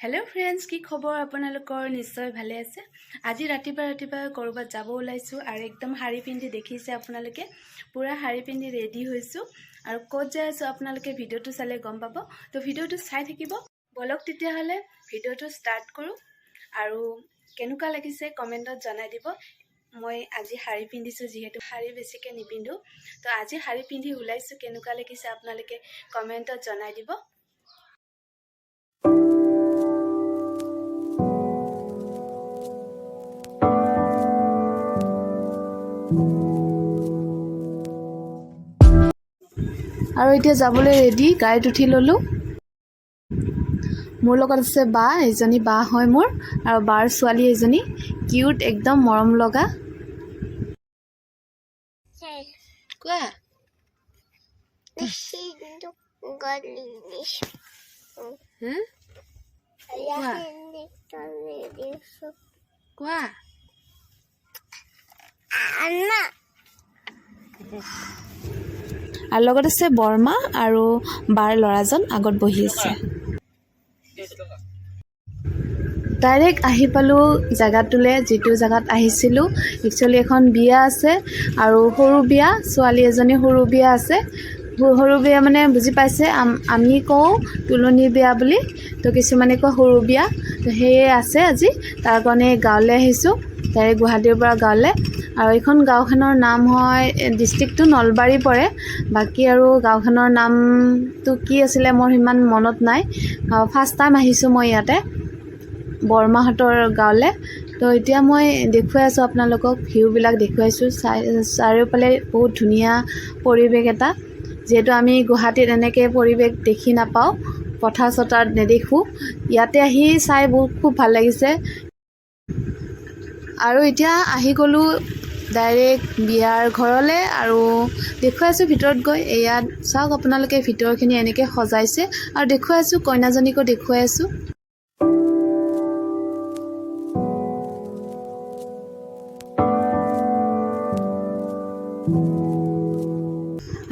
Hello' friends, কি খবৰ আপোনালোকৰ? নিশ্চয় ভালে আছে। আজি ৰাতিপুৱা ক'ৰবাত যাব ওলাইছোঁ আৰু একদম শাৰী পিন্ধি দেখিছে আপোনালোকে, পূৰা শাৰী পিন্ধি ৰেডি হৈছোঁ আৰু ক'ত যাই আছোঁ আপোনালোকে ভিডিঅ'টো চালে গম পাব। তো ভিডিঅ'টো চাই থাকিব। বলক তেতিয়াহ'লে ভিডিঅ'টো ষ্টাৰ্ট কৰোঁ আৰু কেনেকুৱা লাগিছে কমেণ্টত জনাই দিব। মই আজি শাৰী পিন্ধিছোঁ, যিহেতু শাৰী বেছিকৈ নিপিন্ধোঁ, তো আজি শাৰী পিন্ধি ওলাইছোঁ। কেনেকুৱা লাগিছে আপোনালোকে কমেণ্টত জনাই দিব। আৰু এতিয়া যাবলৈ ৰেডি, গাড়ীত উঠি ল'লোঁ। মোৰ লগত আছে বা, এজনী বা হয় মোৰ, আৰু বাৰ ছোৱালী এজনী, কিউট একদম মৰম লগা। কোৱা কোৱা আৰু লগত আছে বৰমা আৰু বাৰ ল'ৰাজন আগত বহি আছে। ডাইৰেক্ট আহি পালোঁ জেগাটোলৈ, যিটো জেগাত আহিছিলোঁ। একচুৱেলি এখন বিয়া আছে আৰু সৰু বিয়া, ছোৱালী এজনী সৰু বিয়া আছে। সৰু বিয়া মানে বুজি পাইছে, আমি কওঁ তুলনি বিয়া বুলি, তো কিছুমানে কয় সৰু বিয়া। তো সেয়ে আছে আজি, তাৰ কাৰণে গাঁৱলৈ আহিছোঁ, ডাইৰেক্ট গুৱাহাটীৰ পৰা গাঁৱলৈ। আৰু এইখন গাঁওখনৰ নাম হয়, ডিষ্ট্ৰিক্টটো নলবাৰী পৰে। বাকী আৰু গাঁওখনৰ নামটো কি আছিলে মোৰ সিমান মনত নাই। ফাৰ্ষ্ট টাইম আহিছোঁ মই ইয়াতে বৰমাহঁতৰ গাঁৱলৈ। তো এতিয়া মই দেখুৱাই আছোঁ আপোনালোকক, ভিউবিলাক দেখুৱাইছোঁ। চাৰিওফালে বহুত ধুনীয়া পৰিৱেশ এটা, যিহেতু আমি গুৱাহাটীত এনেকৈ পৰিৱেশ দেখি নাপাওঁ, পথাৰ চথাৰত নেদেখোঁ। ইয়াতে আহি চাই খুব ভাল লাগিছে। আৰু এতিয়া আহি গ'লোঁ ডাইৰেক্ট বিয়াৰ ঘৰলৈ আৰু দেখুৱাইছোঁ ভিতৰত গৈ। ইয়াত চাওক আপোনালোকে, ভিতৰখিনি এনেকৈ সজাইছে আৰু দেখুৱাই আছোঁ, কইনাজনীকো দেখুৱাই আছোঁ।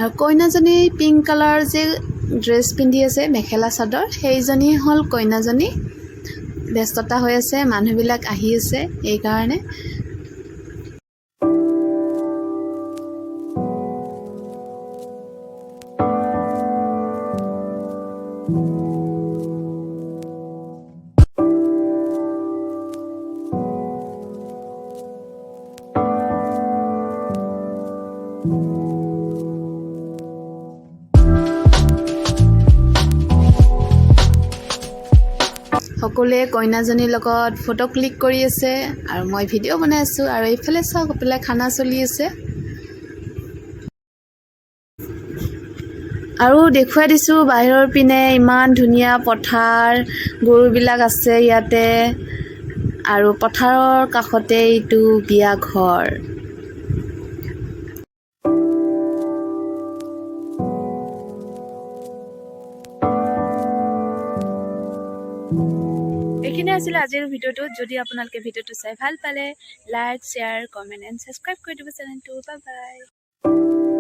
আৰু কইনাজনী পিংক কালাৰ যে ড্ৰেছ পিন্ধি আছে, মেখেলা চাদৰ, সেইজনী হ'ল কইনাজনী। ব্যস্ততা হৈ আছে, মানুহবিলাক আহি আছে এইকাৰণে। সকলোৱে কইনাজনীৰ লগত ফটো ক্লিক কৰি আছে আৰু মই ভিডিঅ' বনাই আছোঁ। আৰু এইফালে চাওক, এইফালে খানা চলি আছে। আৰু দেখুৱাই দিছোঁ বাহিৰৰ পিনে ইমান ধুনীয়া পথাৰ, গৰুবিলাক আছে ইয়াতে, আৰু পথাৰৰ কাষতে এইটো বিয়া ঘৰ। এইখিনি আছিলে আজিৰ ভিডিঅ'টো। যদি আপোনালোকে ভিডিঅ'টো চাই ভাল পালে, like, share, comment and subscribe কৰি দিব চেনেলটো। Bye bye.